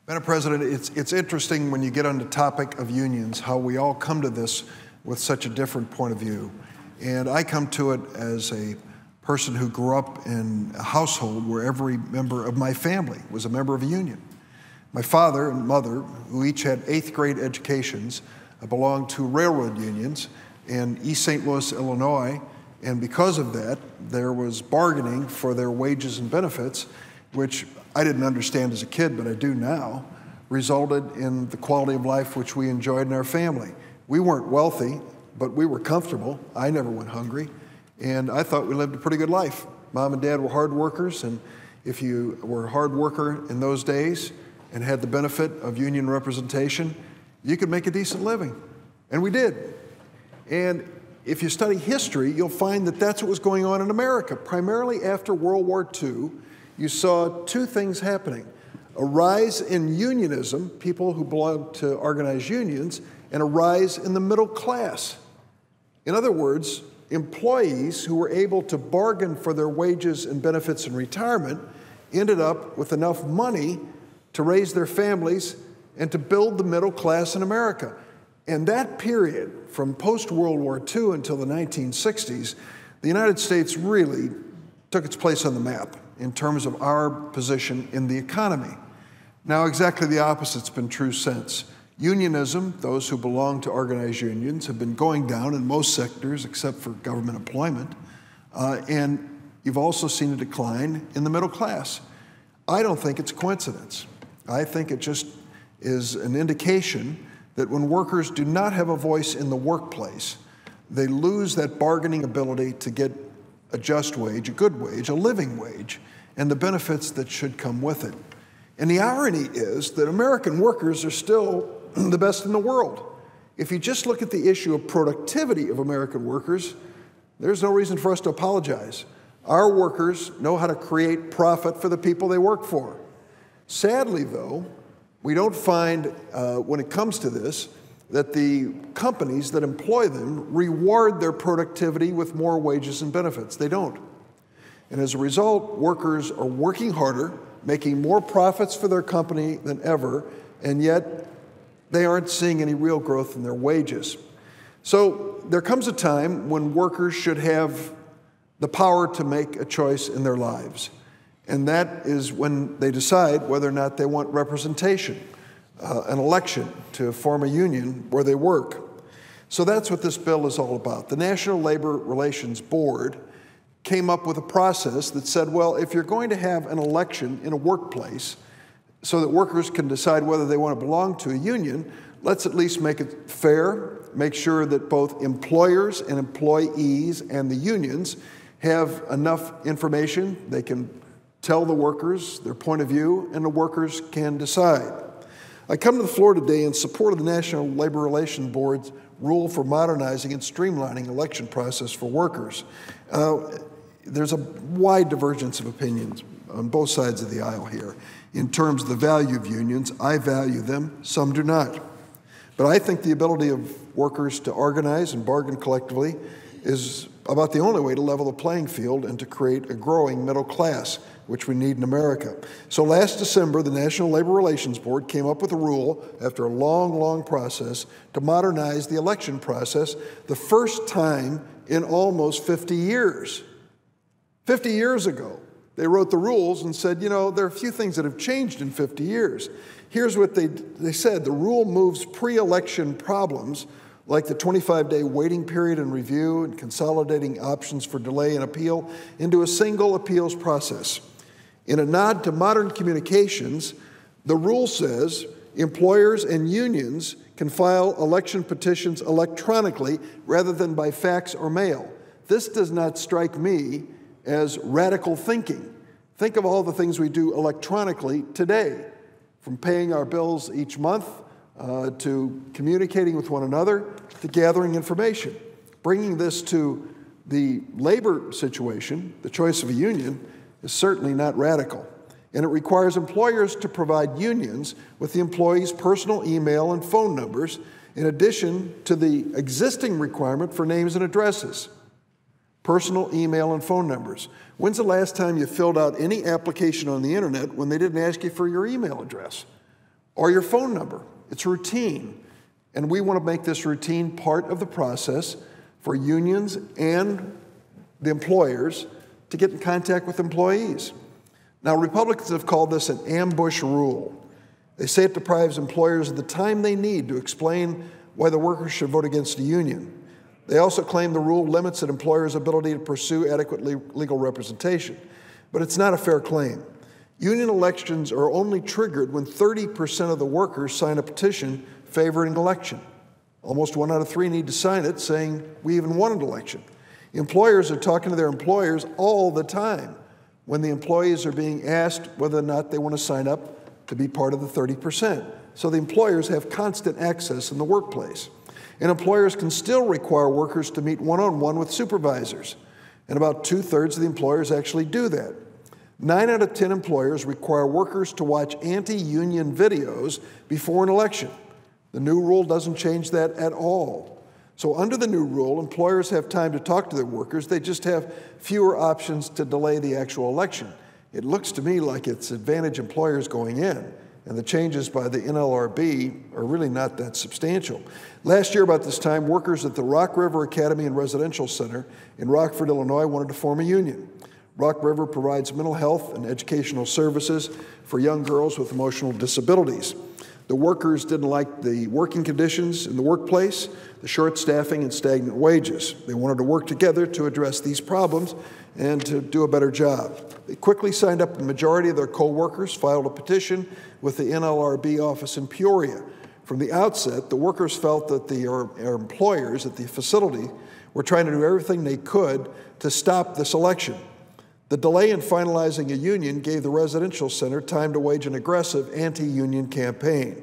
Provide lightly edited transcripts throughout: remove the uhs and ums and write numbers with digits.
Madam President, it's interesting when you get on the topic of unions, how we all come to this with such a different point of view. And I come to it as a person who grew up in a household where every member of my family was a member of a union. My father and mother, who each had 8th grade educations, belonged to railroad unions in East St. Louis, Illinois, and because of that, there was bargaining for their wages and benefits, which I didn't understand as a kid, but I do now, resulted in the quality of life which we enjoyed in our family. We weren't wealthy, but we were comfortable. I never went hungry, and I thought we lived a pretty good life. Mom and Dad were hard workers, and if you were a hard worker in those days and had the benefit of union representation, you could make a decent living, and we did. And if you study history, you'll find that that's what was going on in America. Primarily after World War II, you saw two things happening: a rise in unionism, people who belonged to organized unions, and a rise in the middle class. In other words, employees who were able to bargain for their wages and benefits in retirement ended up with enough money to raise their families and to build the middle class in America. And that period, from post-World War II until the 1960s, the United States really took its place on the map in terms of our position in the economy. Now, exactly the opposite's been true since. Unionism, those who belong to organized unions, have been going down in most sectors except for government employment, and you've also seen a decline in the middle class. I don't think it's a coincidence. I think it just is an indication that when workers do not have a voice in the workplace, they lose that bargaining ability to get a just wage, a good wage, a living wage, and the benefits that should come with it. And the irony is that American workers are still the best in the world. If you just look at the issue of productivity of American workers, there's no reason for us to apologize. Our workers know how to create profit for the people they work for. Sadly, though, we don't find, when it comes to this, that the companies that employ them reward their productivity with more wages and benefits. They don't. And as a result, workers are working harder, making more profits for their company than ever, and yet they aren't seeing any real growth in their wages. So there comes a time when workers should have the power to make a choice in their lives. And that is when they decide whether or not they want representation, an election to form a union where they work. So that's what this bill is all about. The National Labor Relations Board came up with a process that said, well, if you're going to have an election in a workplace so that workers can decide whether they want to belong to a union, let's at least make it fair, make sure that both employers and employees and the unions have enough information. They can tell the workers their point of view, and the workers can decide. I come to the floor today in support of the National Labor Relations Board's rule for modernizing and streamlining election process for workers. There's a wide divergence of opinions on both sides of the aisle here. In terms of the value of unions, I value them, some do not. But I think the ability of workers to organize and bargain collectively is about the only way to level the playing field and to create a growing middle class, which we need in America. So last December, the National Labor Relations Board came up with a rule, after a long, long process, to modernize the election process, the first time in almost 50 years. 50 years ago, they wrote the rules and said, you know, there are a few things that have changed in 50 years. Here's what they said. The rule moves pre-election problems like the 25-day waiting period and review and consolidating options for delay and appeal into a single appeals process. In a nod to modern communications, the rule says employers and unions can file election petitions electronically rather than by fax or mail. This does not strike me as radical thinking. Think of all the things we do electronically today, from paying our bills each month, to communicating with one another, to gathering information. Bringing this to the labor situation, the choice of a union, is certainly not radical. And it requires employers to provide unions with the employees' personal email and phone numbers, in addition to the existing requirement for names and addresses. Personal email and phone numbers. When's the last time you filled out any application on the internet when they didn't ask you for your email address? or your phone number. It's routine. And we want to make this routine part of the process for unions and the employers to get in contact with employees. Now, Republicans have called this an ambush rule. They say it deprives employers of the time they need to explain why the workers should vote against a union. They also claim the rule limits an employer's ability to pursue adequate legal representation. But it's not a fair claim. Union elections are only triggered when 30% of the workers sign a petition favoring an election. Almost 1 out of 3 need to sign it, saying we even want an election. Employers are talking to their employers all the time when the employees are being asked whether or not they want to sign up to be part of the 30%. So the employers have constant access in the workplace. And employers can still require workers to meet one-on-one with supervisors. And about 2/3 of the employers actually do that. 9 out of 10 employers require workers to watch anti-union videos before an election. The new rule doesn't change that at all. So under the new rule, employers have time to talk to their workers. They just have fewer options to delay the actual election. It looks to me like it's advantage employers going in, and the changes by the NLRB are really not that substantial. Last year about this time, workers at the Rock River Academy and Residential Center in Rockford, Illinois wanted to form a union. Rock River provides mental health and educational services for young girls with emotional disabilities. The workers didn't like the working conditions in the workplace, the short staffing and stagnant wages. They wanted to work together to address these problems and to do a better job. They quickly signed up. The majority of their co-workers filed a petition with the NLRB office in Peoria. From the outset, the workers felt that our employers at the facility were trying to do everything they could to stop this election. The delay in finalizing a union gave the residential center time to wage an aggressive anti-union campaign.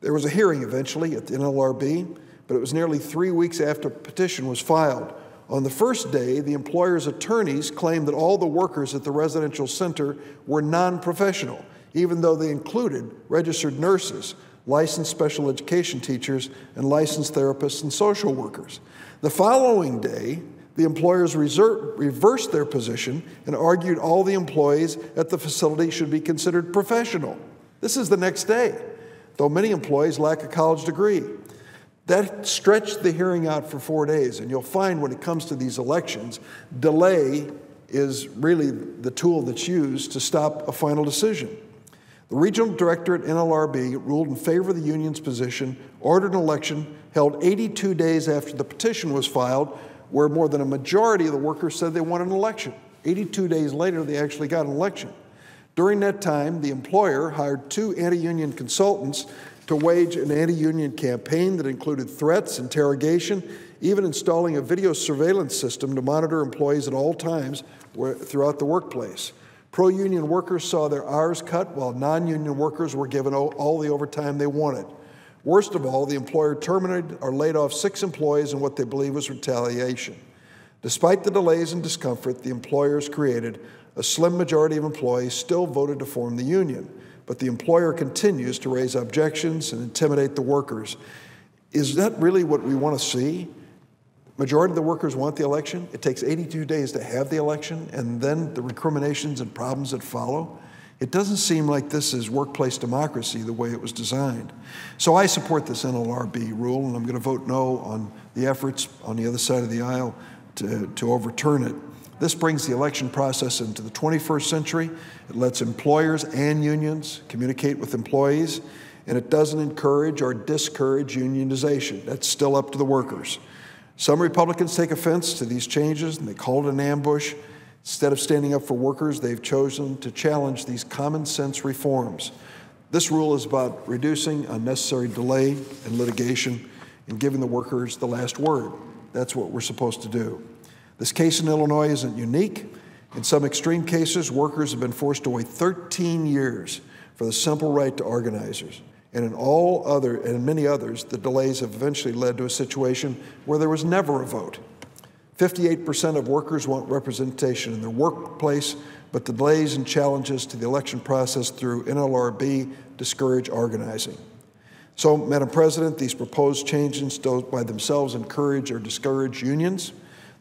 There was a hearing eventually at the NLRB, but it was nearly 3 weeks after the petition was filed. On the first day, the employer's attorneys claimed that all the workers at the residential center were non-professional, even though they included registered nurses, licensed special education teachers, and licensed therapists and social workers. The following day, the employers reversed their position and argued all the employees at the facility should be considered professional. This is the next day, though many employees lack a college degree. That stretched the hearing out for 4 days, and you'll find when it comes to these elections, delay is really the tool that's used to stop a final decision. The regional director at NLRB ruled in favor of the union's position, ordered an election held 82 days after the petition was filed, where more than a majority of the workers said they wanted an election. 82 days later, they actually got an election. During that time, the employer hired 2 anti-union consultants to wage an anti-union campaign that included threats, interrogation, even installing a video surveillance system to monitor employees at all times throughout the workplace. Pro-union workers saw their hours cut, while non-union workers were given all the overtime they wanted. Worst of all, the employer terminated or laid off 6 employees in what they believe was retaliation. Despite the delays and discomfort the employers created, a slim majority of employees still voted to form the union, but the employer continues to raise objections and intimidate the workers. Is that really what we want to see? Majority of the workers want the election. It takes 82 days to have the election, and then the recriminations and problems that follow. It doesn't seem like this is workplace democracy the way it was designed. So I support this NLRB rule, and I'm going to vote no on the efforts on the other side of the aisle to overturn it. This brings the election process into the 21st century. It lets employers and unions communicate with employees, and it doesn't encourage or discourage unionization. That's still up to the workers. Some Republicans take offense to these changes, and they call it an ambush. Instead of standing up for workers, they've chosen to challenge these common sense reforms. This rule is about reducing unnecessary delay and litigation and giving the workers the last word. That's what we're supposed to do. This case in Illinois isn't unique. In some extreme cases, workers have been forced to wait 13 years for the simple right to organizers. And in many others, the delays have eventually led to a situation where there was never a vote. 58% of workers want representation in their workplace, but the delays and challenges to the election process through NLRB discourage organizing. So, Madam President, these proposed changes don't by themselves encourage or discourage unions.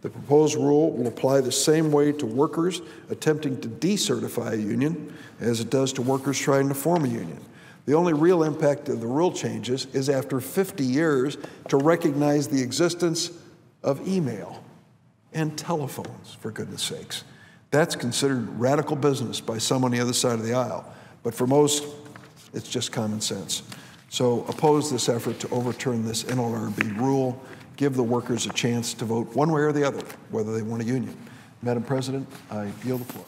The proposed rule will apply the same way to workers attempting to decertify a union as it does to workers trying to form a union. The only real impact of the rule changes is after 50 years to recognize the existence of email and telephones, for goodness sakes. That's considered radical business by some on the other side of the aisle. But for most, it's just common sense. So oppose this effort to overturn this NLRB rule. Give the workers a chance to vote one way or the other, whether they want a union. Madam President, I yield the floor.